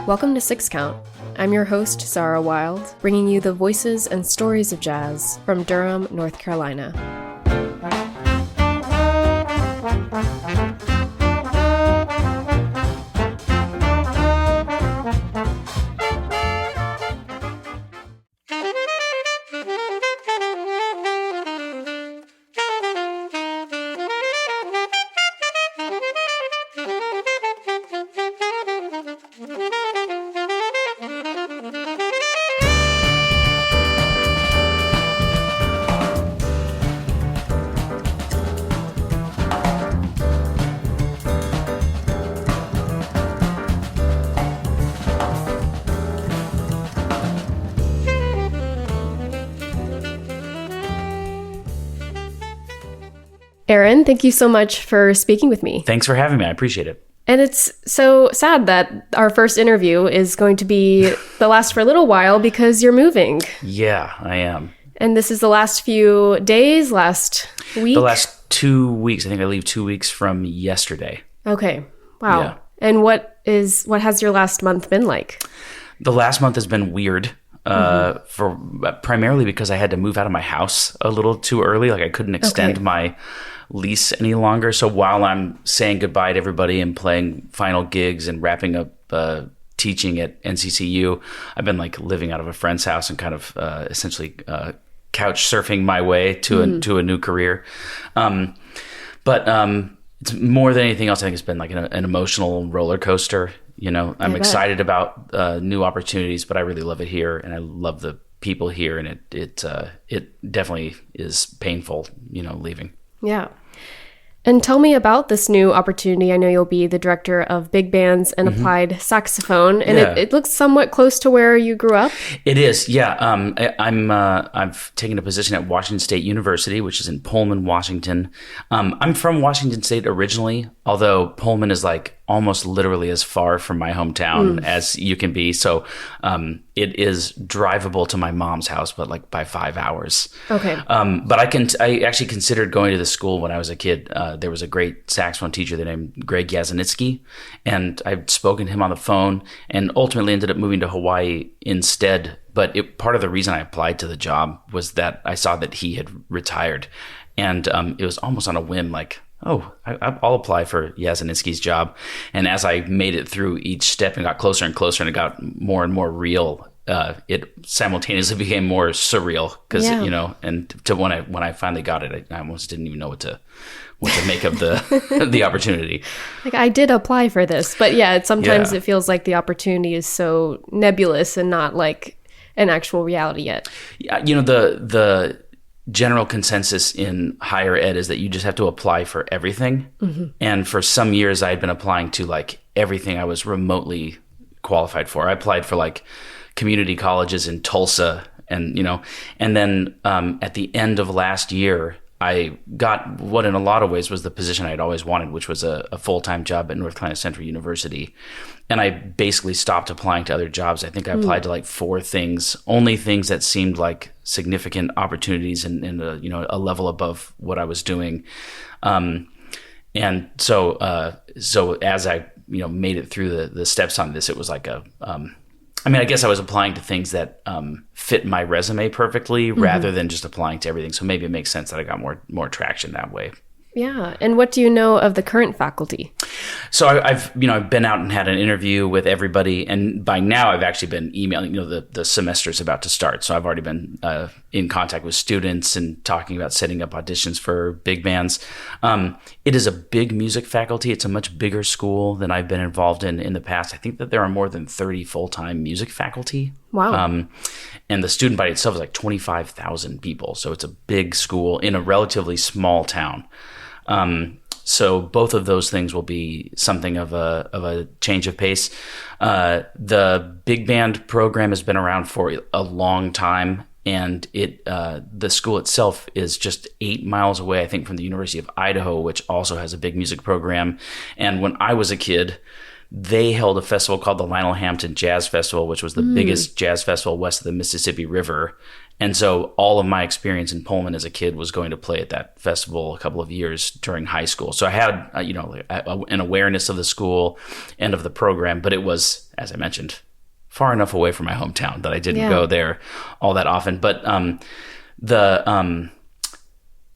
Welcome to Six Count. I'm your host, Zara Wild, bringing you the voices and stories of jazz from Durham, North Carolina. Aaron, thank you so much for speaking with me. Thanks for having me. I appreciate it. And it's so sad that our first interview is going to be the last for a little while because you're moving. Yeah, I am. And this is the last few days, last week? The last 2 weeks. I think I leave 2 weeks from yesterday. Okay. Wow. Yeah. And what has your last month been like? The last month has been weird. For primarily because I had to move out of my house a little too early. Like I couldn't extend my lease any longer. So while I'm saying goodbye to everybody and playing final gigs and wrapping up teaching at NCCU, I've been like living out of a friend's house and kind of essentially couch surfing my way to a new career. But it's more than anything else. I think it's been like an emotional roller coaster. You know, I'm excited about new opportunities, but I really love it here, and I love the people here, and it definitely is painful, you know, leaving. Yeah. And tell me about this new opportunity. I know you'll be the director of big bands and applied saxophone, and it looks somewhat close to where you grew up. It is, yeah. I've taken a position at Washington State University, which is in Pullman, Washington. I'm from Washington State originally, although Pullman is like almost literally as far from my hometown as you can be. So it is drivable to my mom's house, but like by 5 hours. Okay. But I actually considered going to the school when I was a kid. There was a great saxophone teacher named Greg Yasinitsky, and I'd spoken to him on the phone and ultimately ended up moving to Hawaii instead. But part of the reason I applied to the job was that I saw that he had retired. And it was almost on a whim, like, I'll apply for Yasinitsky's job. And as I made it through each step and got closer and closer and it got more and more real, it simultaneously became more surreal because, you know, and when I finally got it, I almost didn't even know what to make of the opportunity. Like I did apply for this, but sometimes it feels like the opportunity is so nebulous and not like an actual reality yet. Yeah, you know, the general consensus in higher ed is that you just have to apply for everything. And for some years I had been applying to like everything I was remotely qualified for. I applied for like community colleges in Tulsa and then at the end of last year, I got what in a lot of ways was the position I'd always wanted, which was a full-time job at North Carolina Central University. And I basically stopped applying to other jobs. I think I applied to like 4 things, only things that seemed like significant opportunities and a level above what I was doing. And so as I, made it through the steps on this, it was like I guess I was applying to things that fit my resume perfectly rather than just applying to everything. So maybe it makes sense that I got more traction that way. Yeah. And what do you know of the current faculty? So I've been out and had an interview with everybody, and by now I've actually been emailing. The semester's about to start, so I've already been in contact with students and talking about setting up auditions for big bands. It is a big music faculty. It's a much bigger school than I've been involved in the past. I think that there are more than 30 full-time music faculty. Wow. And the student body itself is like 25,000 people, so it's a big school in a relatively small town. So both of those things will be something of a change of pace. The big band program has been around for a long time, and the school itself is just 8 miles away, I think, from the University of Idaho, which also has a big music program. And when I was a kid, they held a festival called the Lionel Hampton Jazz Festival, which was the biggest jazz festival west of the Mississippi River. And so all of my experience in Pullman as a kid was going to play at that festival a couple of years during high school. So I had, an awareness of the school and of the program, but it was, as I mentioned, far enough away from my hometown that I didn't go there all that often. But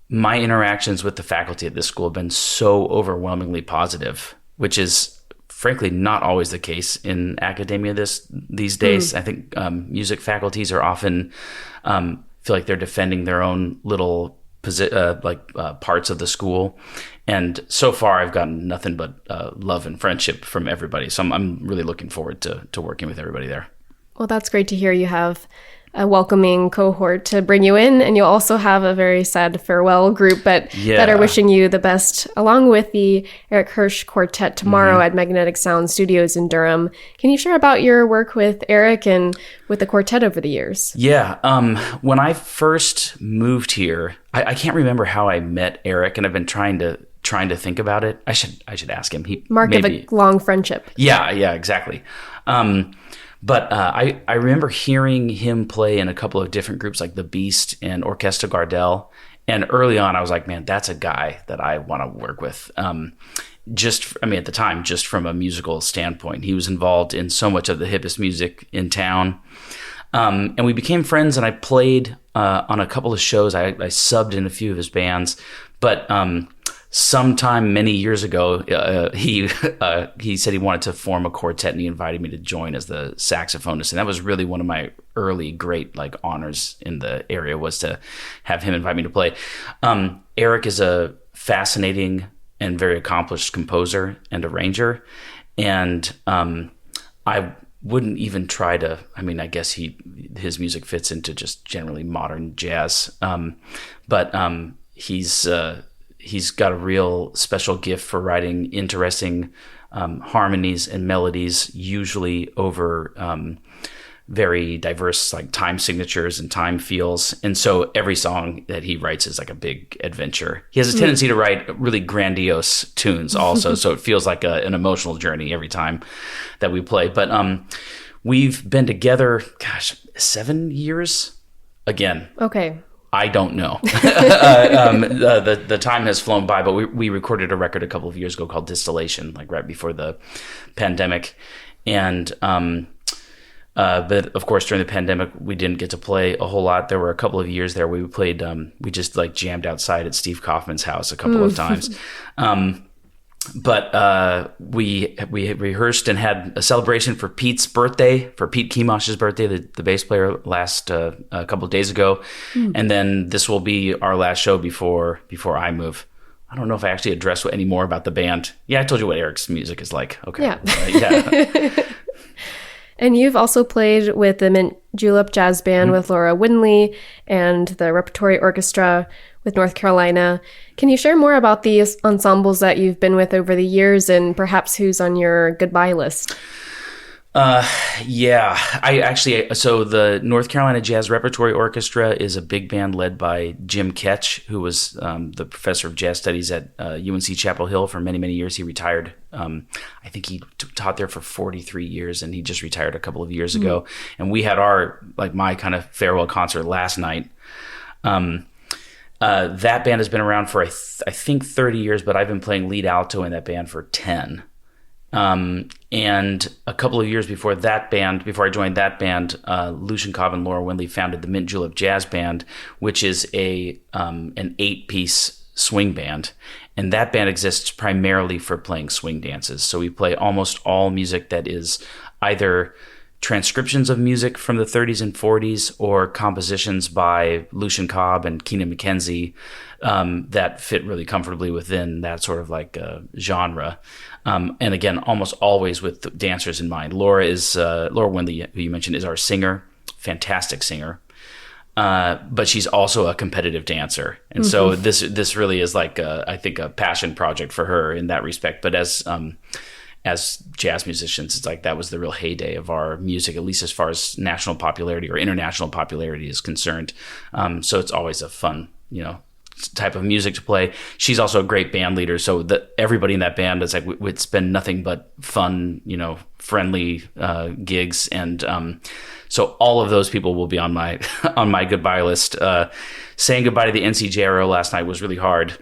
my interactions with the faculty at this school have been so overwhelmingly positive, which is frankly not always the case in academia these days. I think music faculties are often feel like they're defending their own little parts of the school. And so far, I've gotten nothing but love and friendship from everybody. So I'm really looking forward to working with everybody there. Well, that's great to hear. You have a welcoming cohort to bring you in, and you'll also have a very sad farewell group, but that are wishing you the best, along with the Eric Hirsh Quartet tomorrow at Magnetic Sound Studios in Durham. Can you share about your work with Eric and with the quartet over the years? Yeah. When I first moved here, I can't remember how I met Eric, and I've been trying to think about it. I should ask him. Mark of a long friendship. Yeah, exactly. But I remember hearing him play in a couple of different groups like The Beast and Orchestra Gardel. And early on, I was like, man, that's a guy that I want to work with. At the time, just from a musical standpoint, he was involved in so much of the hippest music in town. And we became friends, and I played on a couple of shows. I subbed in a few of his bands. But sometime many years ago, he said he wanted to form a quartet, and he invited me to join as the saxophonist. And that was really one of my early great honors in the area, was to have him invite me to play. Eric is a fascinating and very accomplished composer and arranger. And I wouldn't even try to, I guess his music fits into just generally modern jazz. But he's got a real special gift for writing interesting harmonies and melodies, usually over very diverse time signatures and time feels. And so every song that he writes is like a big adventure. He has a tendency to write really grandiose tunes also, so it feels like an emotional journey every time that we play. But we've been together, 7 years? Again. Okay. I don't know. The time has flown by, but we recorded a record a couple of years ago called Distillation, right before the pandemic. And but of course, during the pandemic, we didn't get to play a whole lot. There were a couple of years there where we played, we just jammed outside at Steve Kaufman's house a couple of times. But we rehearsed and had a celebration for Pete's birthday, for Pete Kimosh's birthday, the bass player, last a couple of days ago. And then this will be our last show before I move. I don't know if I actually addressed any more about the band. Yeah, I told you what Eric's music is like. Okay. Yeah. And you've also played with the Mint Julep Jazz Band with Laura Winley and the Repertory Orchestra with North Carolina. Can you share more about these ensembles that you've been with over the years, and perhaps who's on your goodbye list? Yeah, so the North Carolina Jazz Repertory Orchestra is a big band led by Jim Ketch, who was the professor of jazz studies at UNC Chapel Hill for many, many years. He retired. I think he taught there for 43 years, and he just retired a couple of years ago. And we had my kind of farewell concert last night. That band has been around for, I think, 30 years, but I've been playing lead alto in that band for 10. And a couple of years before I joined that band, Lucian Cobb and Laura Winley founded the Mint Julep Jazz Band, which is an 8-piece swing band. And that band exists primarily for playing swing dances. So we play almost all music that is either transcriptions of music from the 30s and 40s or compositions by Lucian Cobb and Keenan McKenzie that fit really comfortably within that sort of genre. And again, almost always with dancers in mind. Laura Winley, who you mentioned, is our singer, fantastic singer. But she's also a competitive dancer. And so this really is I think a passion project for her in that respect. But as jazz musicians, it's that was the real heyday of our music, at least as far as national popularity or international popularity is concerned. So it's always a fun, type of music to play. She's also a great band leader. So everybody in that band is like, it's been nothing but fun, friendly gigs. And so all of those people will be on my on my goodbye list. Saying goodbye to the NCJRO last night was really hard.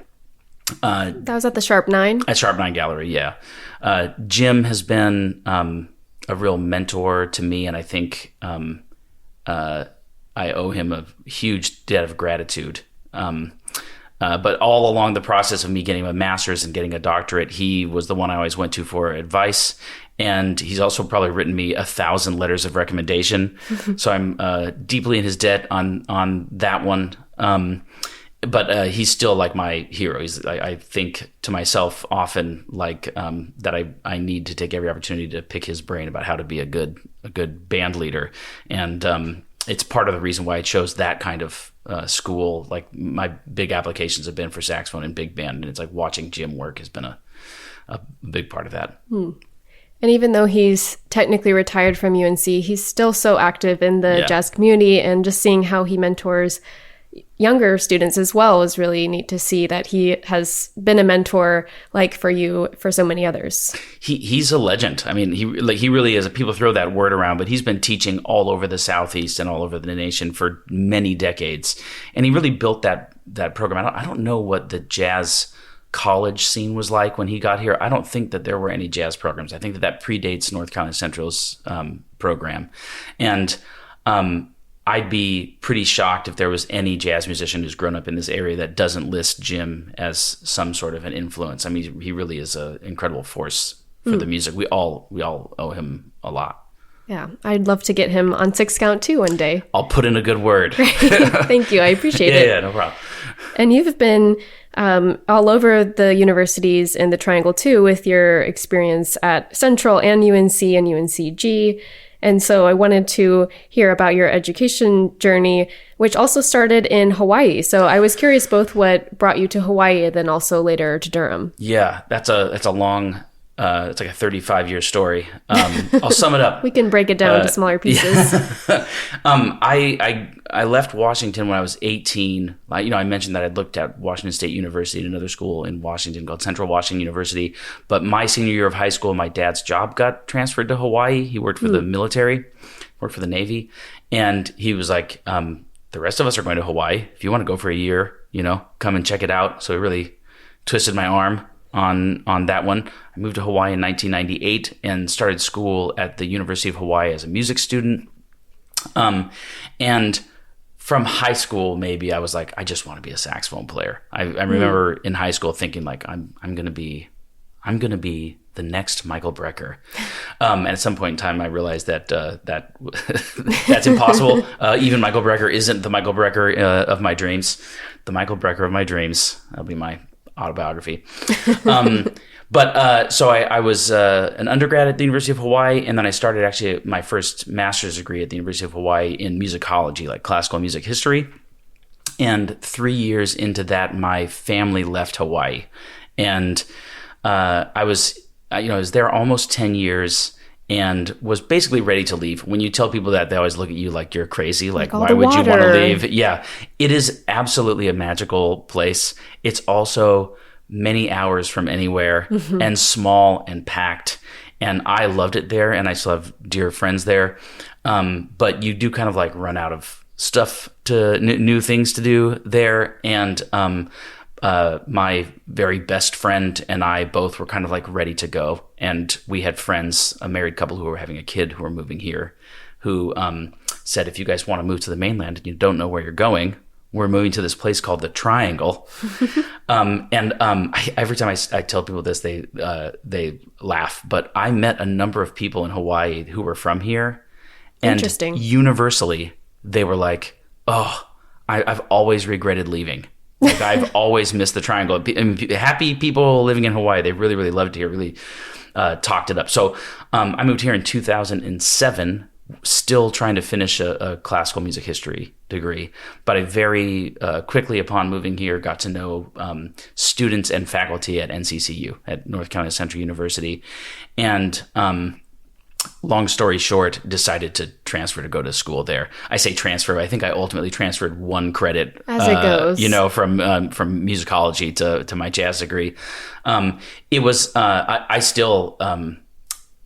That was at the Sharp 9? At Sharp 9 Gallery, yeah. Jim has been a real mentor to me, and I think I owe him a huge debt of gratitude. But all along the process of me getting a master's and getting a doctorate, he was the one I always went to for advice. And he's also probably written me 1,000 letters of recommendation. So I'm deeply in his debt on that one. But he's still like my hero. I think to myself often like that I need to take every opportunity to pick his brain about how to be a good band leader. And it's part of the reason why I chose that kind of school. Like my big applications have been for saxophone and big band, and it's like watching Jim work has been a big part of that. And even though he's technically retired from UNC, he's still so active in the jazz community, and just seeing how he mentors younger students as well is really neat to see that he has been a mentor like for you for so many others. He's a legend. I mean, he really is. People throw that word around, but he's been teaching all over the Southeast and all over the nation for many decades, and he really built that program. I don't know what the jazz college scene was like when he got here. I don't think that there were any jazz programs. I think that predates North Carolina Central's program, and I'd be pretty shocked if there was any jazz musician who's grown up in this area that doesn't list Jim as some sort of an influence. I mean, he really is an incredible force for the music. We all owe him a lot. Yeah, I'd love to get him on Six Count too one day. I'll put in a good word. Thank you. I appreciate it. Yeah, no problem. And you've been all over the universities in the Triangle too, with your experience at Central and UNC and UNCG. And so I wanted to hear about your education journey, which also started in Hawaii. So I was curious both what brought you to Hawaii and then also later to Durham. Yeah, that's a long, it's like a 35-year story. I'll sum it up. We can break it down to smaller pieces. Yeah. I left Washington when I was 18. I mentioned that I'd looked at Washington State University and another school in Washington called Central Washington University. But my senior year of high school, my dad's job got transferred to Hawaii. He worked for the military, worked for the Navy. And he was like, the rest of us are going to Hawaii. If you want to go for a year, come and check it out. So he really twisted my arm on that one. I moved to Hawaii in 1998 and started school at the University of Hawaii as a music student. And from high school, maybe I was like, I just want to be a saxophone player. I remember in high school thinking like, I'm gonna be the next Michael Brecker. And at some point in time, I realized that that's impossible. Even Michael Brecker isn't the Michael Brecker of my dreams. The Michael Brecker of my dreams. That'll be my autobiography. But so I was an undergrad at the University of Hawaii, and then I started actually my first master's degree at the University of Hawaii in musicology, like classical music history. And 3 years into that, my family left Hawaii, and I was there almost 10 years. And was basically ready to leave. When you tell people that, they always look at you like you're crazy. Like why would you want to leave? Yeah, it is absolutely a magical place. It's also many hours from anywhere and small and packed. And I loved it there, and I still have dear friends there. But you do kind of like run out of stuff to new things to do there. And my very best friend and I both were kind of like ready to go. And we had friends, a married couple who were having a kid who were moving here, who said, if you guys want to move to the mainland and you don't know where you're going, we're moving to this place called the Triangle. Every time I tell people this, they laugh. But I met a number of people in Hawaii who were from here. And interesting. Universally, they were like, oh, I've always regretted leaving. Like I've always missed the Triangle. And happy people living in Hawaii, they really, really loved it here, really talked it up. So I moved here in 2007, still trying to finish a classical music history degree. But I very quickly upon moving here got to know students and faculty at NCCU, at North Carolina Central University. And long story short, decided to transfer to go to school there. I say transfer. I think I ultimately transferred 1 credit, as it goes, from musicology to my jazz degree. It was I still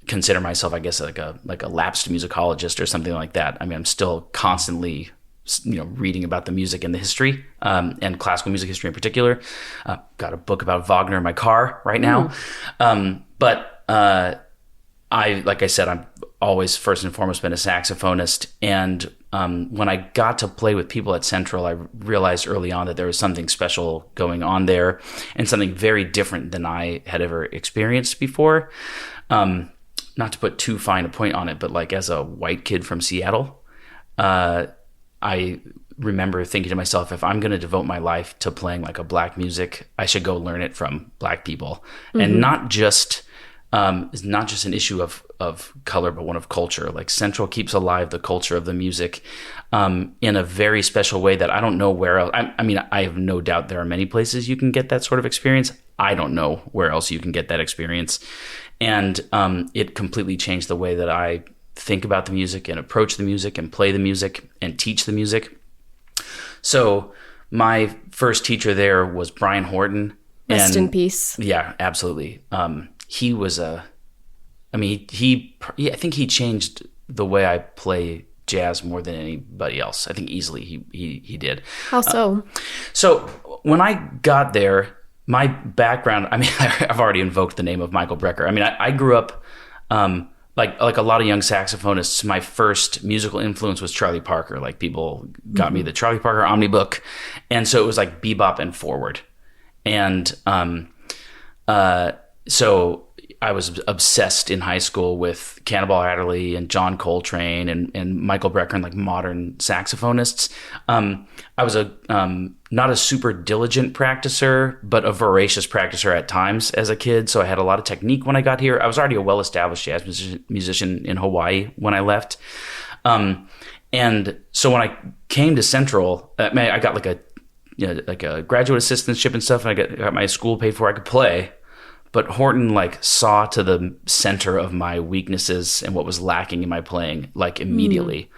consider myself, I guess, like a lapsed musicologist or something like that. I mean, I'm still constantly reading about the music and the history, and classical music history in particular. Got a book about Wagner in my car right now. Like I said, I'm always first and foremost been a saxophonist. And when I got to play with people at Central, I realized early on that there was something special going on there and something very different than I had ever experienced before. Not to put too fine a point on it, but like as a white kid from Seattle, I remember thinking to myself, if I'm going to devote my life to playing like a black music, I should go learn it from black people. Mm-hmm. And not just it's not just an issue of color, but one of culture. Like Central keeps alive the culture of the music in a very special way that I don't know where else. I mean, I have no doubt there are many places you can get that sort of experience. I don't know where else you can get that experience. And it completely changed the way that I think about the music and approach the music and play the music and teach the music. So my first teacher there was Brian Horton. Rest in peace. Yeah, absolutely. He was I think he changed the way I play jazz more than anybody else. I think easily he did. How so? So when I got there, my background, I mean, I've already invoked the name of Michael Brecker. I mean, I grew up, like a lot of young saxophonists, my first musical influence was Charlie Parker. Like people got me the Charlie Parker Omnibook. And so it was like bebop and forward. And, so I was obsessed in high school with Cannonball Adderley and John Coltrane and Michael Brecker and like modern saxophonists. I was not a super diligent practicer, but a voracious practicer at times as a kid. So I had a lot of technique when I got here. I was already a well-established jazz musician in Hawaii when I left. And so when I came to Central, I got like a graduate assistantship and stuff, and I got my school paid for. I could play. But Horton like saw to the center of my weaknesses and what was lacking in my playing like immediately.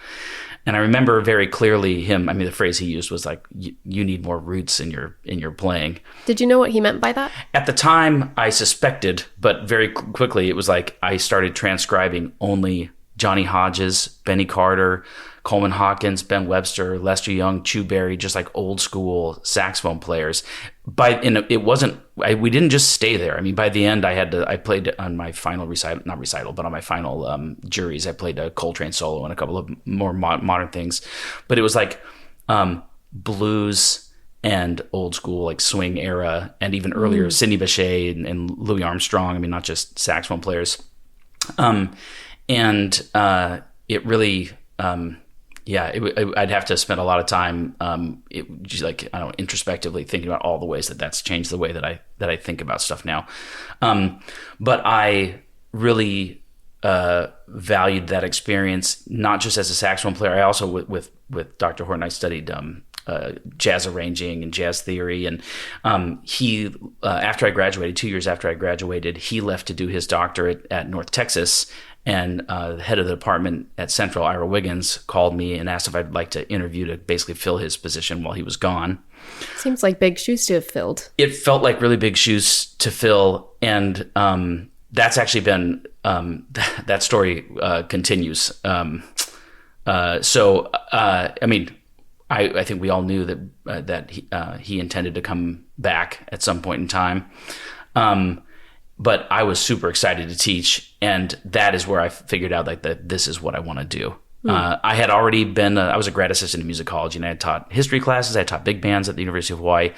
And I remember very clearly the phrase he used was like, you need more roots in your playing. Did you know what he meant by that? At the time I suspected, but very quickly it was like I started transcribing only Johnny Hodges, Benny Carter, Coleman Hawkins, Ben Webster, Lester Young, Chu Berry, just like old school saxophone players. We didn't just stay there. I mean, by the end, I played on my final on my final juries, I played a Coltrane solo and a couple of more modern things. But it was like blues and old school, like swing era, and even earlier, Sidney Bechet and Louis Armstrong. I mean, not just saxophone players. It really, I'd have to spend a lot of time, introspectively thinking about all the ways that's changed the way that I think about stuff now. But I really valued that experience, not just as a saxophone player. I also, with Dr. Horton, I studied jazz arranging and jazz theory. And he, after I graduated, 2 years after I graduated, he left to do his doctorate at North Texas. And the head of the department at Central, Ira Wiggins, called me and asked if I'd like to interview to basically fill his position while he was gone. Seems like big shoes to have filled. It felt like really big shoes to fill. And that's actually been, that story continues. I think we all knew that he intended to come back at some point in time. But I was super excited to teach, and that is where I figured out that this is what I want to do. I had already been, I was a grad assistant in musicology, and I had taught history classes. I had taught big bands at the University of Hawaii.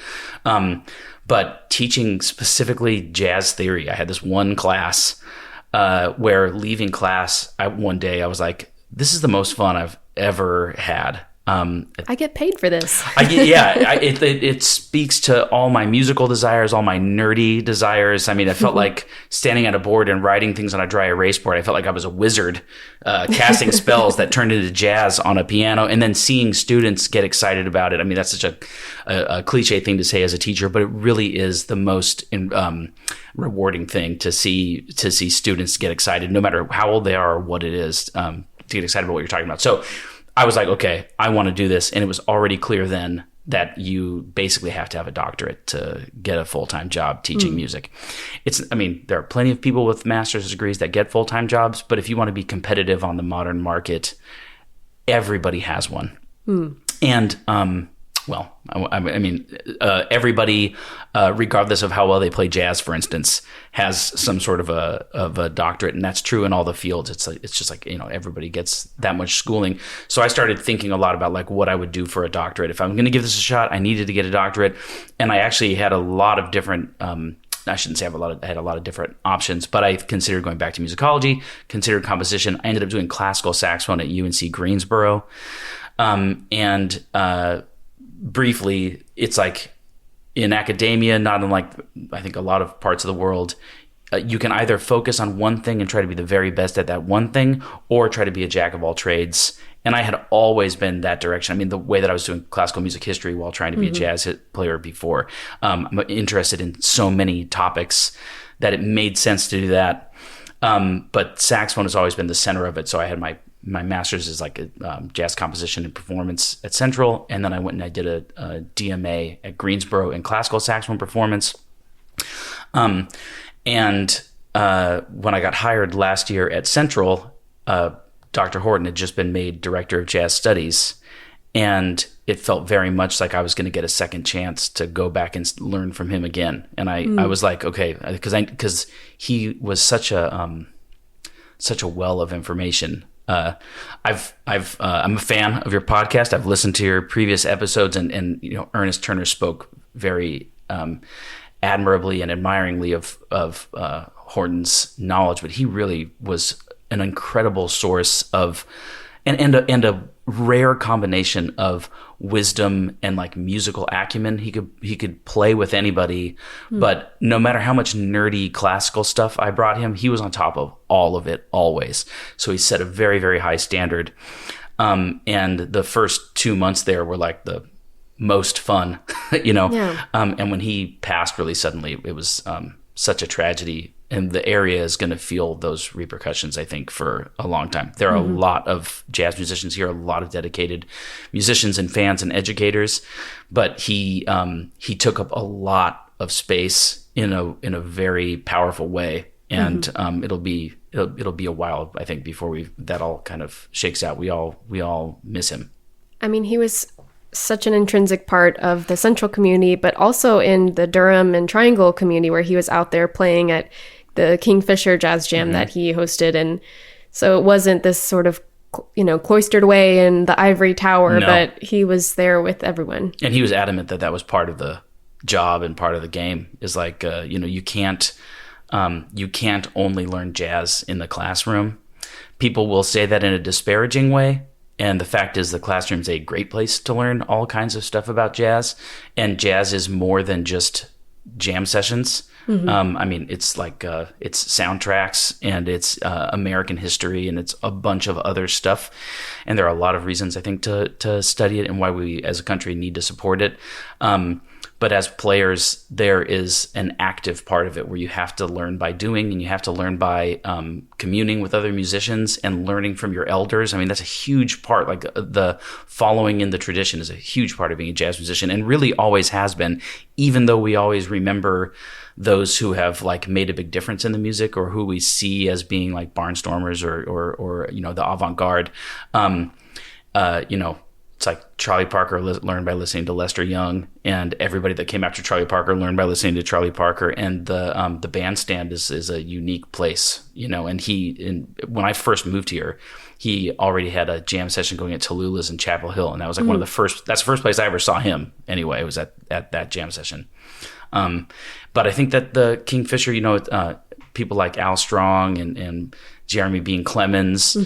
But teaching specifically jazz theory, I had this one class where leaving class, one day I was like, this is the most fun I've ever had. I get paid for this. It speaks to all my musical desires, all my nerdy desires. I mean, I felt like standing at a board and writing things on a dry erase board. I felt like I was a wizard casting spells that turned into jazz on a piano, and then seeing students get excited about it. I mean, that's such a cliche thing to say as a teacher, but it really is the most rewarding thing to see students get excited, no matter how old they are or what it is. get excited about what you're talking about. So I was like, okay, I want to do this. And it was already clear then that you basically have to have a doctorate to get a full-time job teaching music. There are plenty of people with master's degrees that get full-time jobs, but if you want to be competitive on the modern market, everybody has one. And, everybody, regardless of how well they play jazz, for instance, has some sort of a doctorate, and that's true in all the fields. It's just like, everybody gets that much schooling. So I started thinking a lot about like what I would do for a doctorate. If I'm going to give this a shot, I needed to get a doctorate, and I actually had a lot of different. I shouldn't say I had a lot of different options, but I considered going back to musicology, considered composition. I ended up doing classical saxophone at UNC Greensboro, and briefly, it's like in academia, not unlike I think a lot of parts of the world, you can either focus on one thing and try to be the very best at that one thing, or try to be a jack of all trades. And I had always been that direction. I mean, the way that I was doing classical music history while trying to be a jazz player before, I'm interested in so many topics that it made sense to do that. But saxophone has always been the center of it. So I had my master's is like jazz composition and performance at Central, and then I went and I did a DMA at Greensboro in classical saxophone performance. And when I got hired last year at Central, Dr. Horton had just been made director of jazz studies, and it felt very much like I was going to get a second chance to go back and learn from him again. And I was like, okay, because he was such a well of information. I'm a fan of your podcast. I've listened to your previous episodes, and Ernest Turner spoke very admirably and admiringly of Horton's knowledge, but he really was an incredible source of and a rare combination of wisdom and like musical acumen. He could play with anybody, but no matter how much nerdy classical stuff I brought him, he was on top of all of it always. So he set a very, very high standard. And the first 2 months there were like the most fun, Yeah. And when he passed really suddenly, it was such a tragedy. And the area is going to feel those repercussions, I think, for a long time. There are a lot of jazz musicians here, a lot of dedicated musicians and fans and educators, but he took up a lot of space in a very powerful way, and it'll be a while, I think, before that all kind of shakes out. We all miss him. I mean, he was such an intrinsic part of the Central community, but also in the Durham and Triangle community, where he was out there playing at the Kingfisher Jazz Jam that he hosted. And so it wasn't this sort of, cloistered way in the ivory tower, but he was there with everyone. And he was adamant that was part of the job and part of the game, is like, you can't only learn jazz in the classroom. People will say that in a disparaging way. And the fact is, the classroom's a great place to learn all kinds of stuff about jazz. And jazz is more than just jam sessions. It's like it's soundtracks, and it's American history, and it's a bunch of other stuff. And there are a lot of reasons, I think, to study it, and why we as a country need to support it. But as players, there is an active part of it where you have to learn by doing, and you have to learn by communing with other musicians and learning from your elders. I mean, that's a huge part. Like the following in the tradition is a huge part of being a jazz musician, and really always has been, even though we always remember those who have like made a big difference in the music, or who we see as being like barnstormers or the avant-garde. It's like Charlie Parker learned by listening to Lester Young, and everybody that came after Charlie Parker learned by listening to Charlie Parker. And the bandstand is a unique place, and when I first moved here, he already had a jam session going at Tallulah's in Chapel Hill, and that was like that's the first place I ever saw him anyway. It was at that jam session. But I think that the Kingfisher, people like Al Strong and Jeremy Bean Clemens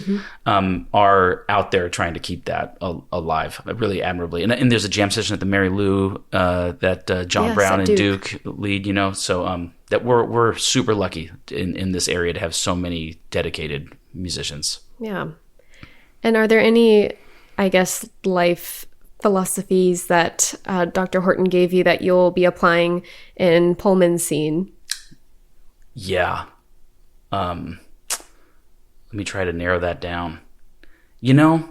are out there trying to keep that alive, really admirably. And there's a jam session at the Mary Lou that John Brown and Duke lead, so that we're super lucky in this area to have so many dedicated musicians. Yeah. And are there any, I guess, life philosophies that Dr. Horton gave you that you'll be applying in Pullman's scene? Yeah. Let me try to narrow that down. You know,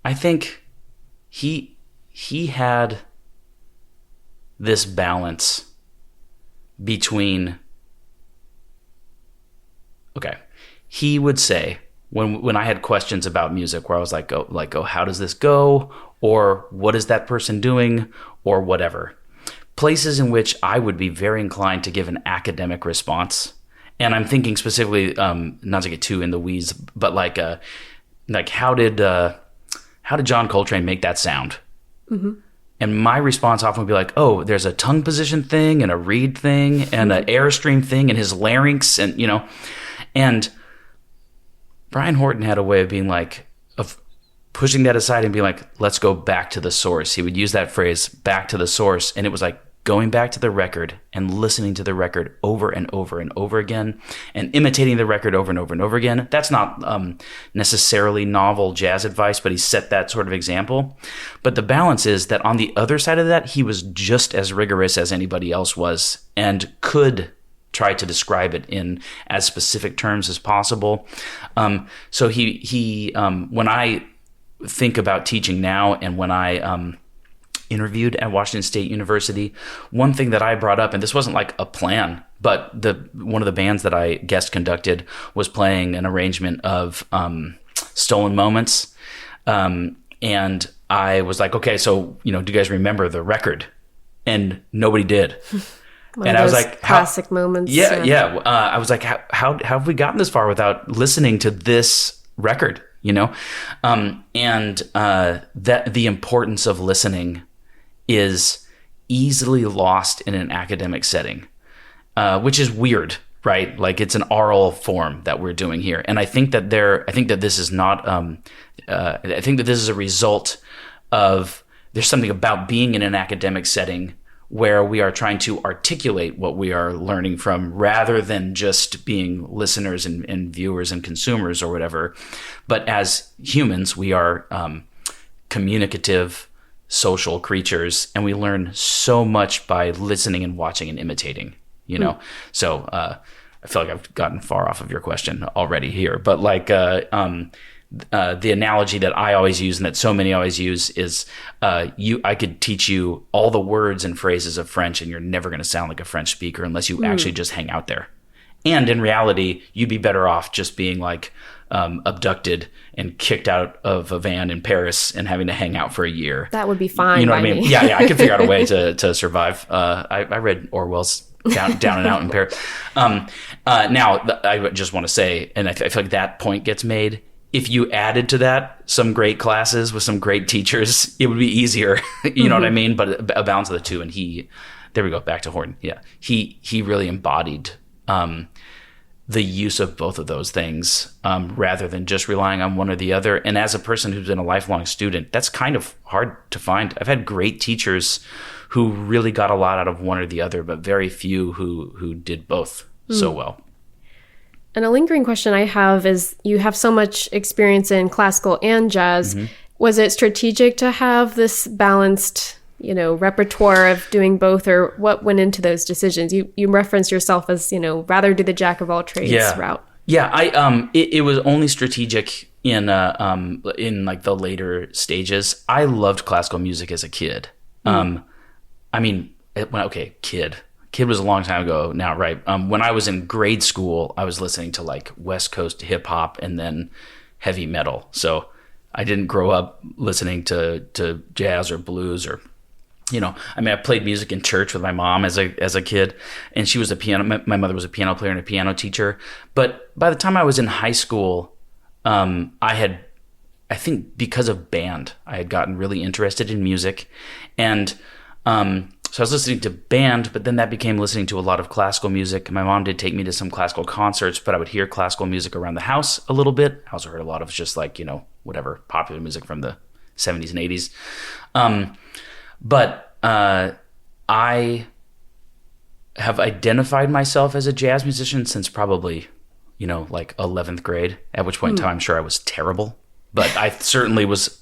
I think he had this balance between, okay, he would say when I had questions about music where I was like, oh, how does this go? Or what is that person doing? Or whatever. Places in which I would be very inclined to give an academic response. And I'm thinking specifically, not to get too in the weeds, but like how did John Coltrane make that sound? Mm-hmm. And my response often would be like, oh, there's a tongue position thing and a reed thing and an airstream thing and his larynx and, and Brian Horton had a way of being like, of pushing that aside and being like, let's go back to the source. He would use that phrase, back to the source. And it was like going back to the record and listening to the record over and over and over again and imitating the record over and over and over again. That's not necessarily novel jazz advice, but he set that sort of example. But the balance is that on the other side of that, he was just as rigorous as anybody else was and could try to describe it in as specific terms as possible. So he when I think about teaching now and when I interviewed at Washington State University, one thing that I brought up, and this wasn't like a plan, but one of the bands that I guest conducted was playing an arrangement of Stolen Moments. And I was like, okay, so, do you guys remember the record? And nobody did. And I was like, classic moments. Yeah. I was like, how have we gotten this far without listening to this record? That the importance of listening is easily lost in an academic setting, which is weird, right? Like it's an oral form that we're doing here, and I think that this is not. I think that this is a result of there's something about being in an academic setting where we are trying to articulate what we are learning from rather than just being listeners and viewers and consumers or whatever. But as humans, we are communicative, social creatures, and we learn so much by listening and watching and imitating, So I feel like I've gotten far off of your question already here. But like the analogy that I always use and that so many always use is I could teach you all the words and phrases of French and you're never going to sound like a French speaker unless you actually just hang out there. And in reality, you'd be better off just being like abducted and kicked out of a van in Paris and having to hang out for a year. That would be fine. You know what I mean? Yeah, I could figure out a way to survive. I read Orwell's Down and Out in Paris. Now, I just want to say, and I feel like that point gets made, if you added to that some great classes with some great teachers, it would be easier. You know what I mean? But a balance of the two. And there we go, back to Horton. Yeah. He really embodied the use of both of those things rather than just relying on one or the other. And as a person who's been a lifelong student, that's kind of hard to find. I've had great teachers who really got a lot out of one or the other, but very few who did both so well. And a lingering question I have is, you have so much experience in classical and jazz. Mm-hmm. Was it strategic to have this balanced, repertoire of doing both, or what went into those decisions? You referenced yourself as, rather do the jack of all trades route. Yeah, it was only strategic in like the later stages. I loved classical music as a kid. Kid was a long time ago now, right? When I was in grade school, I was listening to like West Coast hip hop and then heavy metal. So I didn't grow up listening to jazz or blues or, I played music in church with my mom as a kid, and she was my mother was a piano player and a piano teacher. But by the time I was in high school, I think because of band, I had gotten really interested in music, and so I was listening to band, but then that became listening to a lot of classical music. My mom did take me to some classical concerts, but I would hear classical music around the house a little bit. I also heard a lot of just like, whatever, popular music from the 70s and 80s. But I have identified myself as a jazz musician since probably, like 11th grade, at which point in time I'm sure I was terrible. But I certainly was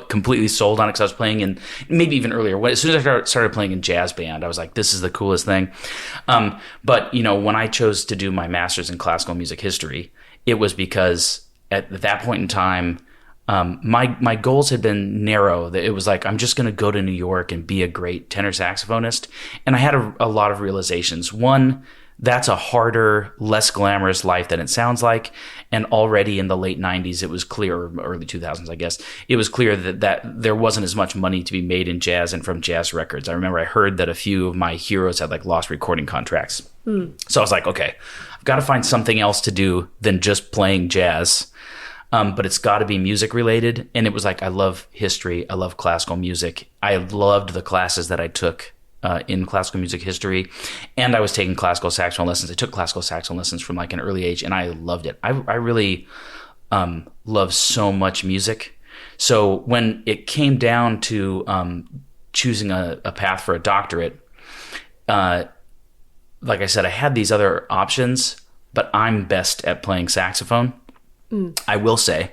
completely sold on it because I was playing in, maybe even earlier. As soon as I started playing in jazz band, I was like, this is the coolest thing. But, when I chose to do my master's in classical music history, it was because at that point in time, my goals had been narrow. It was like, I'm just going to go to New York and be a great tenor saxophonist. And I had a lot of realizations. One, that's a harder, less glamorous life than it sounds like. And already in the late 90s, it was clear, or early 2000s, I guess, it was clear that there wasn't as much money to be made in jazz and from jazz records. I remember I heard that a few of my heroes had like lost recording contracts. So I was like, okay, I've got to find something else to do than just playing jazz. But it's got to be music related. And it was like, I love history. I love classical music. I loved the classes that I took in classical music history, and I was taking classical saxophone lessons. I took classical saxophone lessons from like an early age, and I loved it. I really love so much music. So when it came down to choosing a path for a doctorate, like I said, I had these other options, but I'm best at playing saxophone. I will say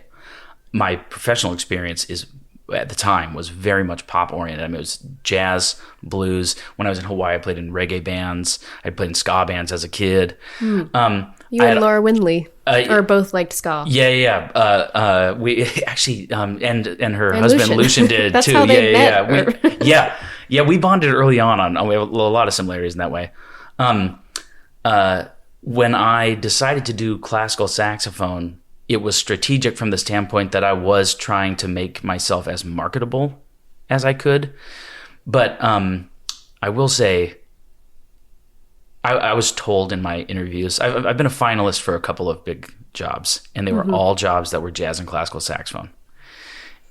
my professional experience at the time was very much pop oriented. I mean, it was jazz, blues. When I was in Hawaii, I played in reggae bands. I played in ska bands as a kid. You and Laura Windley are both liked ska. Yeah. We actually, and her husband Lucian did That's too. How they met. We bonded early on. We have a lot of similarities in that way. When I decided to do classical saxophone, it was strategic from the standpoint that I was trying to make myself as marketable as I could. But I will say, I was told in my interviews, I've been a finalist for a couple of big jobs, and they were all jobs that were jazz and classical saxophone.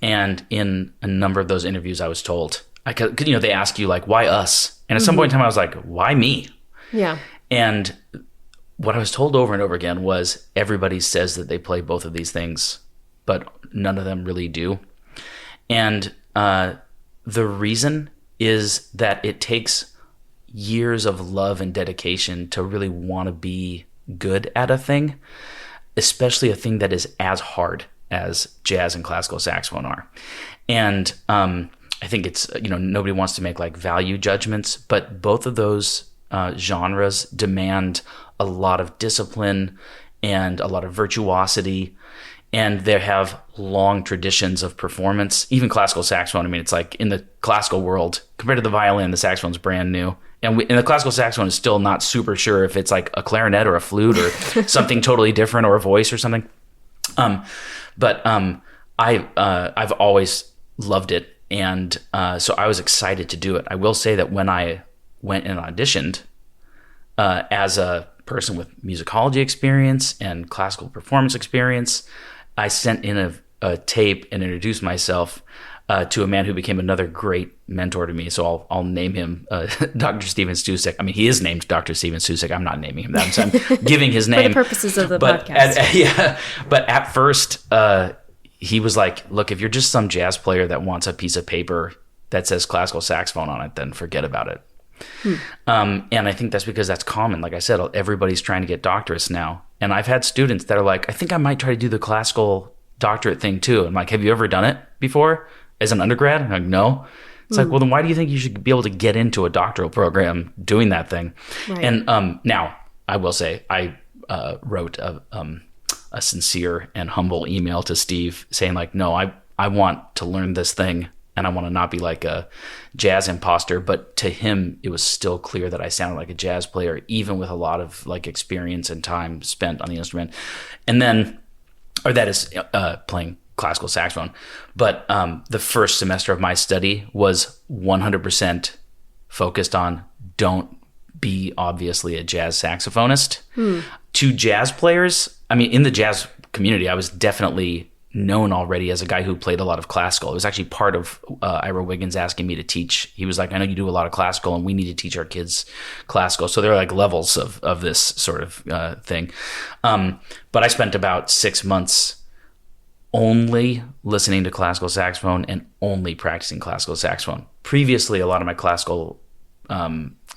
And in a number of those interviews, I was told, they ask you like, why us? And at some point in time, I was like, why me? Yeah. And what I was told over and over again was everybody says that they play both of these things, but none of them really do. And the reason is that it takes years of love and dedication to really want to be good at a thing, especially a thing that is as hard as jazz and classical saxophone are. And I think it's, nobody wants to make like value judgments, but both of those genres demand a lot of discipline and a lot of virtuosity, and they have long traditions of performance. Even classical saxophone, I mean, it's like in the classical world, compared to the violin, the saxophone's brand new. And the classical saxophone is still not super sure if it's like a clarinet or a flute or something totally different, or a voice or something. But I've always loved it, and so I was excited to do it. I will say that when I went and auditioned as a person with musicology experience and classical performance experience, I sent in a tape and introduced myself to a man who became another great mentor to me. So I'll name him Dr. Steven Stusek. I mean, he is named Dr. Steven Stusek. I'm not naming him that. So I'm giving his name. For the purposes of the podcast. But at first, he was like, look, if you're just some jazz player that wants a piece of paper that says classical saxophone on it, then forget about it. And I think that's because that's common. Like I said, everybody's trying to get doctorates now. And I've had students that are like, I think I might try to do the classical doctorate thing too. I'm like, have you ever done it before as an undergrad? I'm like, no. It's like, well, then why do you think you should be able to get into a doctoral program doing that thing? Right. And now I will say I wrote a sincere and humble email to Steve saying like, no, I want to learn this thing. And I want to not be like a jazz imposter. But to him, it was still clear that I sounded like a jazz player, even with a lot of like experience and time spent on the instrument. And then, or that is playing classical saxophone. But the first semester of my study was 100% focused on don't be obviously a jazz saxophonist. To jazz players, I mean, in the jazz community, I was definitely known already as a guy who played a lot of classical. It was actually part of Ira Wiggins asking me to teach. He was like, I know you do a lot of classical and we need to teach our kids classical. So there are like levels of this sort of thing. But I spent about 6 months only listening to classical saxophone and only practicing classical saxophone. Previously, a lot of my classical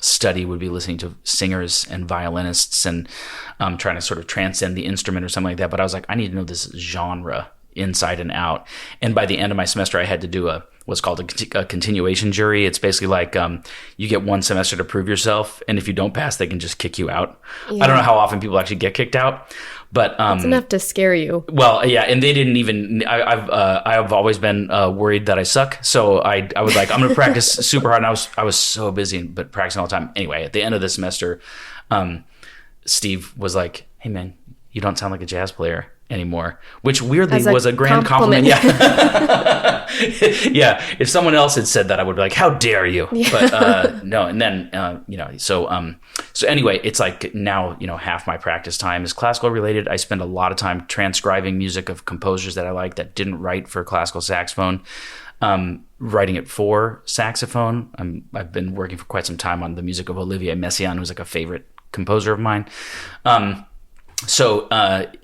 study would be listening to singers and violinists and trying to sort of transcend the instrument or something like that. But I was like, I need to know this genre inside and out. And by the end of my semester, I had to do what's called a continuation jury. It's basically like you get one semester to prove yourself, and if you don't pass, they can just kick you out. Yeah. I don't know how often people actually get kicked out, But it's enough to scare you. Well, yeah, and they didn't even. I've always been worried that I suck, so I was like, I'm going to practice super hard. And I was so busy, but practicing all the time. Anyway, at the end of the semester, Steve was like, "Hey, man, you don't sound like a jazz player anymore," which weirdly was a grand compliment. Yeah. Yeah. If someone else had said that, I would be like, "How dare you?" Yeah. But no. And then so anyway, it's like now half my practice time is classical related. I spend a lot of time transcribing music of composers that I like that didn't write for classical saxophone, writing it for saxophone. I've been working for quite some time on the music of Olivier Messiaen, who's like a favorite composer of mine. So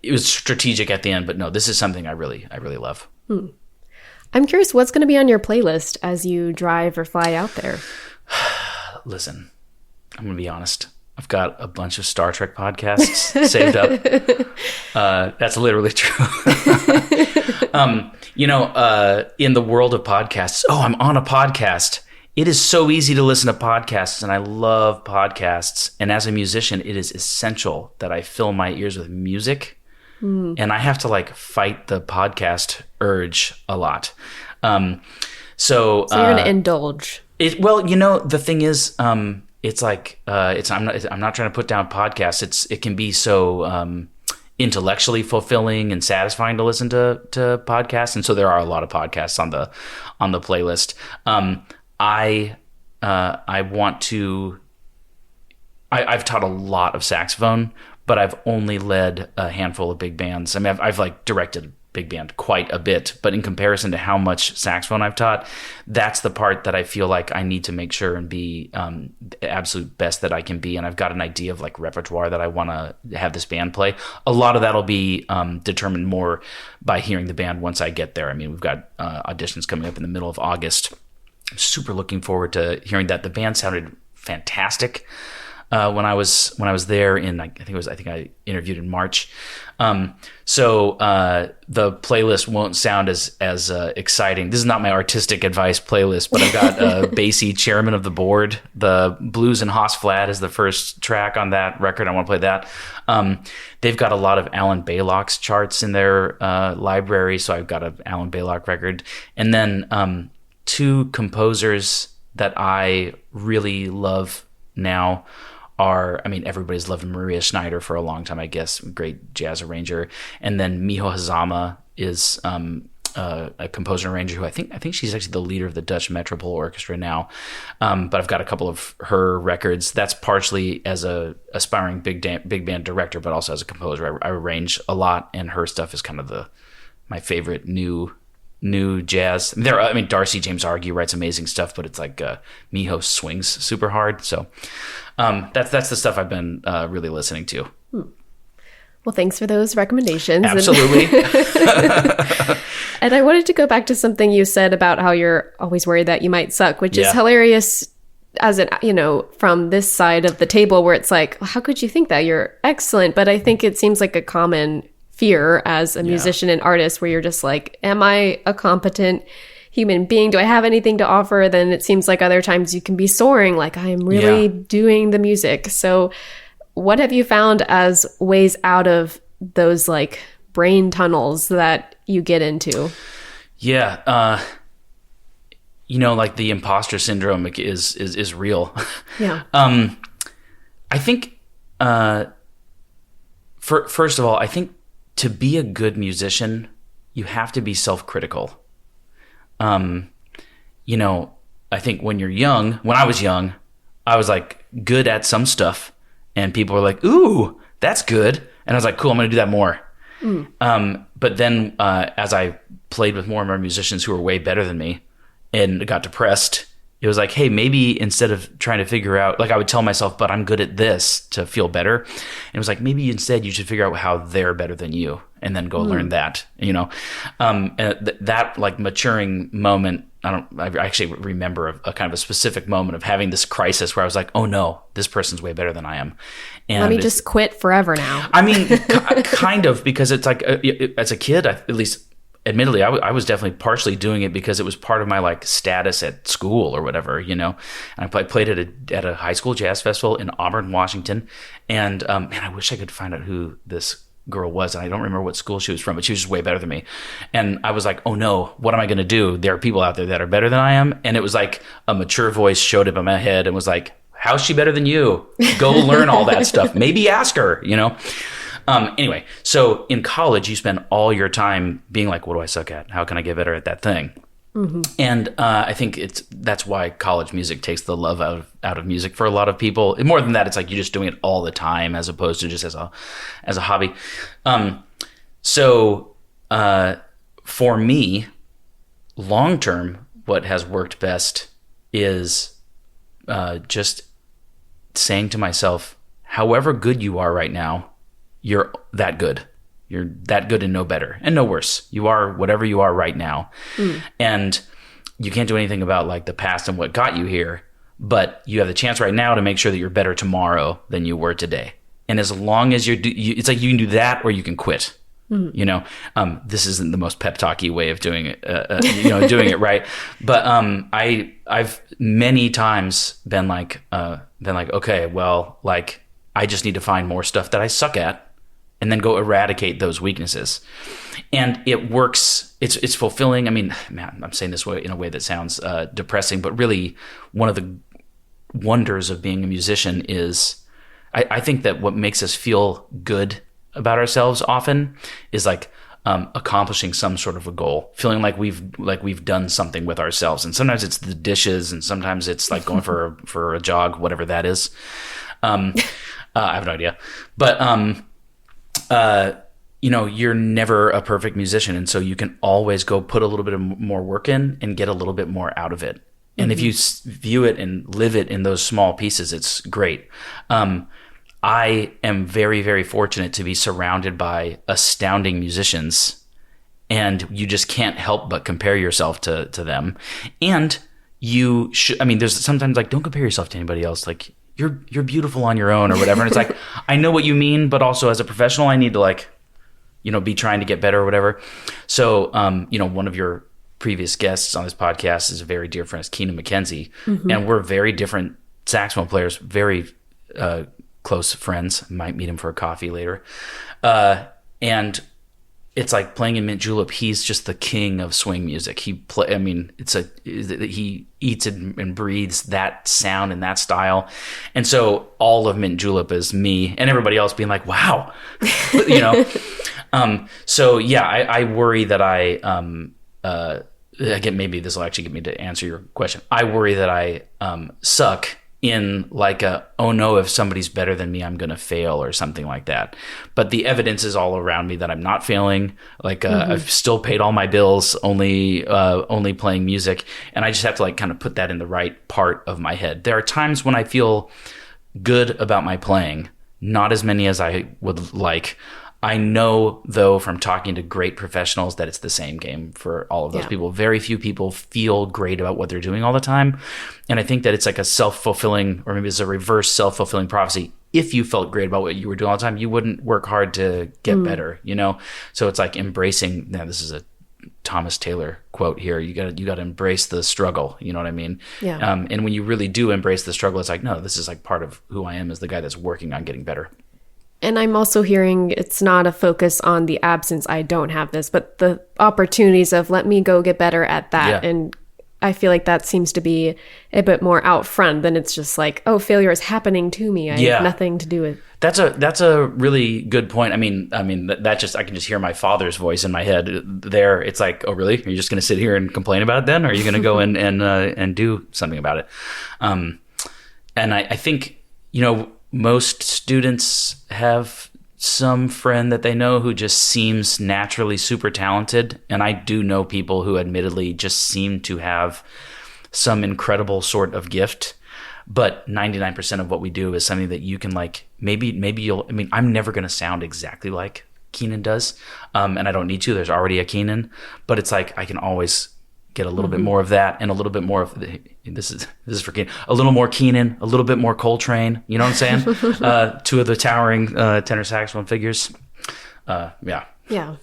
it was strategic at the end, but no, this is something I really love. I'm curious, what's going to be on your playlist as you drive or fly out there? Listen, I'm going to be honest. I've got a bunch of Star Trek podcasts saved up. That's literally true. In the world of podcasts, I'm on a podcast. It is so easy to listen to podcasts, and I love podcasts. And as a musician, it is essential that I fill my ears with music. And I have to fight the podcast urge a lot. So you're going to indulge. The thing is, it's like I'm not trying to put down podcasts. It can be so intellectually fulfilling and satisfying to listen to podcasts, and so there are a lot of podcasts on the playlist. I want to. I've taught a lot of saxophone, but I've only led a handful of big bands. I mean, I've directed big band quite a bit, but in comparison to how much saxophone I've taught, that's the part that I feel like I need to make sure and be the absolute best that I can be. And I've got an idea of repertoire that I want to have this band play. A lot of that'll be determined more by hearing the band once I get there. I mean, we've got auditions coming up in the middle of August. I'm super looking forward to hearing that. The band sounded fantastic when I was there in I think I interviewed in March. So the playlist won't sound as exciting. This is not my artistic advice playlist, but I've got Basie, Chairman of the Board. The Blues in Haas Flat is the first track on that record. I want to play that. They've got a lot of Alan Baylock's charts in their library, so I've got an Alan Baylock record. And then two composers that I really love now are, everybody's loved Maria Schneider for a long time, I guess, great jazz arranger. And then Miho Hazama is a composer and arranger who I think she's actually the leader of the Dutch Metropole Orchestra now. But I've got a couple of her records. That's partially as a aspiring big band director, but also as a composer. I arrange a lot, and her stuff is kind of my favorite new jazz. Darcy James Argy writes amazing stuff, but it's like Miho swings super hard. So that's the stuff I've been really listening to. Well, thanks for those recommendations. Absolutely. And I wanted to go back to something you said about how you're always worried that you might suck, which is hilarious as from this side of the table, where it's like, how could you think that? You're excellent. But I think it seems like a common fear as a musician and artist, where you're just like, am I a competent human being? Do I have anything to offer? Then it seems like other times you can be soaring, like I am really doing the music. So what have you found as ways out of those brain tunnels that you get into? Yeah. The imposter syndrome is real. Yeah. I think, first of all, I think to be a good musician, you have to be self-critical. I think when I was young, I was good at some stuff, and people were like, ooh, that's good. And I was like, cool, I'm going to do that more. But then as I played with more and more musicians who were way better than me and got depressed, it was like, hey, maybe instead of trying to figure out, I would tell myself, but I'm good at this to feel better. And it was like, maybe instead you should figure out how they're better than you and then go learn that, and that maturing moment. I actually remember a kind of a specific moment of having this crisis where I was like, oh no, this person's way better than I am. And let me just quit forever now. Kind of, because it's like, as a kid, at least admittedly, I was definitely partially doing it because it was part of my status at school or whatever, And I played at a high school jazz festival in Auburn, Washington. And man, I wish I could find out who this girl was, and I don't remember what school she was from, but she was just way better than me. And I was like, oh no, what am I going to do? There are people out there that are better than I am. And it was like a mature voice showed up in my head and was like, how's she better than you? Go learn all that stuff. Maybe ask her, Anyway, so in college, you spend all your time being like, what do I suck at? How can I get better at that thing? Mm-hmm. And I think that's why college music takes the love out of music for a lot of people. And more than that, it's like you're just doing it all the time as opposed to just as a hobby. So for me, long term, what has worked best is just saying to myself, however good you are right now, you're that good. You're that good and no better and no worse. You are whatever you are right now. And you can't do anything about like the past and what got you here, but you have the chance right now to make sure that you're better tomorrow than you were today. And as long as it's like you can do that or you can quit. This isn't the most pep talky way of doing it, doing it right. But I've many times been like, okay, well, like I just need to find more stuff that I suck at and then go eradicate those weaknesses. And it works. It's fulfilling. I mean, man, I'm saying this in a way that sounds depressing, but really one of the wonders of being a musician is I think that what makes us feel good about ourselves often is like accomplishing some sort of a goal, feeling like we've done something with ourselves. And sometimes it's the dishes, and sometimes it's like going for a jog, whatever that is. I have no idea, but you're never a perfect musician, and so you can always go put a little bit of more work in and get a little bit more out of it. And if you view it and live it in those small pieces, it's great. I am very, very fortunate to be surrounded by astounding musicians, and you just can't help but compare yourself to them. And you should, there's sometimes like, don't compare yourself to anybody else. Like you're beautiful on your own or whatever. And it's like, I know what you mean, but also as a professional, I need to be trying to get better or whatever. So, one of your previous guests on this podcast is a very dear friend, Keenan McKenzie, and we're very different saxophone players, very, close friends. Might meet him for a coffee later. And it's like playing in Mint Julep. He's just the king of swing music. He eats and breathes that sound and that style. And so all of Mint Julep is me and everybody else being like, wow, So yeah, I worry that again, maybe this will actually get me to answer your question. I worry that I suck in like oh no, if somebody's better than me, I'm going to fail or something like that. But the evidence is all around me that I'm not failing. Like I've still paid all my bills, only playing music. And I just have to like kind of put that in the right part of my head. There are times when I feel good about my playing, not as many as I would like. I know, though, from talking to great professionals that it's the same game for all of those people. Very few people feel great about what they're doing all the time. And I think that it's like a self-fulfilling, or maybe it's a reverse self-fulfilling prophecy. If you felt great about what you were doing all the time, you wouldn't work hard to get better, So it's like embracing, now this is a Thomas Taylor quote here, you got to embrace the struggle, you know what I mean? Yeah. And when you really do embrace the struggle, it's like, no, this is like part of who I am as the guy that's working on getting better. And I'm also hearing it's not a focus on the absence, I don't have this, but the opportunities of let me go get better at that. Yeah. And I feel like that seems to be a bit more out front than it's just like, oh, failure is happening to me. I have nothing to do with. That's a really good point. I mean, that just, I can just hear my father's voice in my head there. It's like, oh, really? Are you just going to sit here and complain about it then? Or are you going to go and do something about it? And I think, most students have some friend that they know who just seems naturally super talented. And I do know people who admittedly just seem to have some incredible sort of gift. But 99% of what we do is something that you can like, maybe I'm never going to sound exactly like Keenan does. And I don't need to, there's already a Keenan, but it's like, I can always get a little bit more of that and a little bit more of this is for Keenan, a little more Keenan, a little bit more Coltrane, you know what I'm saying? Two of the towering tenor saxophone figures. Yeah.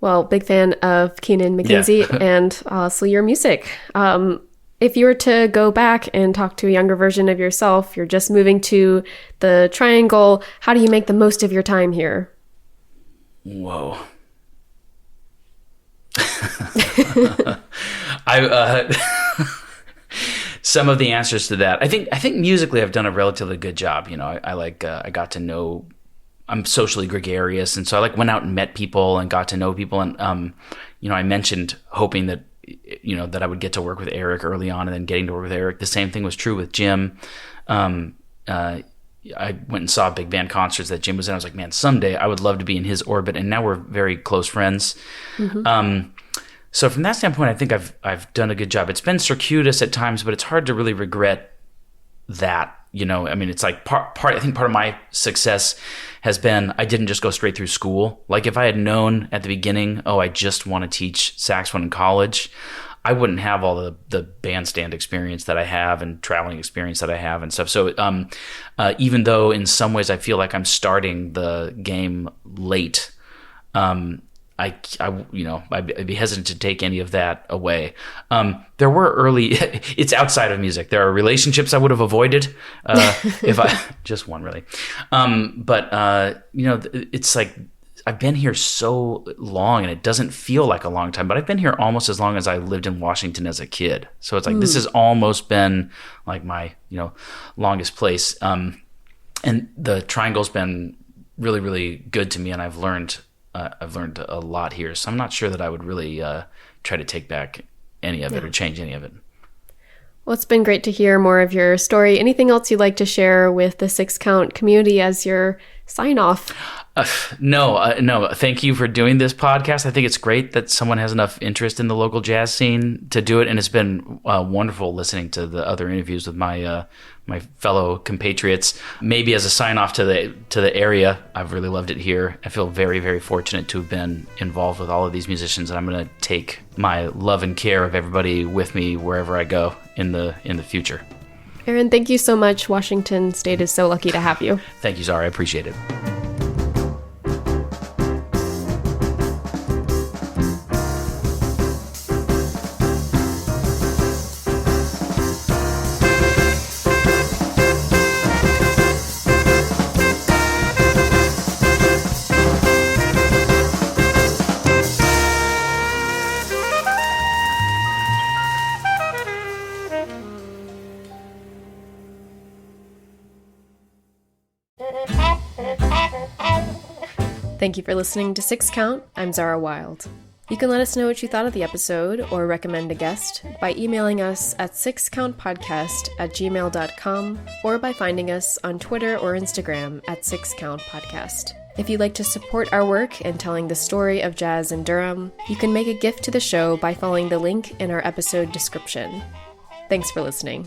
Well, big fan of Keenan McKenzie and also your music. If you were to go back and talk to a younger version of yourself, you're just moving to the Triangle, how do you make the most of your time here? Whoa. I some of the answers to that. I think musically I've done a relatively good job. I got to know. I'm socially gregarious, and so I went out and met people and got to know people. And I mentioned hoping that that I would get to work with Eric early on, and then getting to work with Eric. The same thing was true with Jim. I went and saw big band concerts that Jim was in. I was like, man, someday I would love to be in his orbit. And now we're very close friends. Mm-hmm. So from that standpoint, I think I've done a good job. It's been circuitous at times, but it's hard to really regret that. It's like I think part of my success has been I didn't just go straight through school. Like if I had known at the beginning, I just want to teach saxophone in college, I wouldn't have all the bandstand experience that I have and traveling experience that I have and stuff. So even though in some ways I feel like I'm starting the game late, I'd be hesitant to take any of that away. There were early, it's outside of music. There are relationships I would have avoided if I, just one really. It's like, I've been here so long and it doesn't feel like a long time, but I've been here almost as long as I lived in Washington as a kid. So it's like, this has almost been like my, longest place. And the triangle's been really, really good to me. And I've learned a lot here. So I'm not sure that I would really try to take back any of it or change any of it. Well, it's been great to hear more of your story. Anything else you'd like to share with the Six Count community as your sign off? No. Thank you for doing this podcast. I think it's great that someone has enough interest in the local jazz scene to do it. And it's been wonderful listening to the other interviews with my fellow compatriots. Maybe as a sign off to the area, I've really loved it here. I feel very, very fortunate to have been involved with all of these musicians, and I'm going to take my love and care of everybody with me wherever I go in the future. Aaron, thank you so much. Washington State is so lucky to have you. Thank you, Zara. I appreciate it. Thank you for listening to Six Count. I'm Zara Wild. You can let us know what you thought of the episode or recommend a guest by emailing us at sixcountpodcast@gmail.com or by finding us on Twitter or Instagram at sixcountpodcast. If you'd like to support our work in telling the story of jazz in Durham, you can make a gift to the show by following the link in our episode description. Thanks for listening.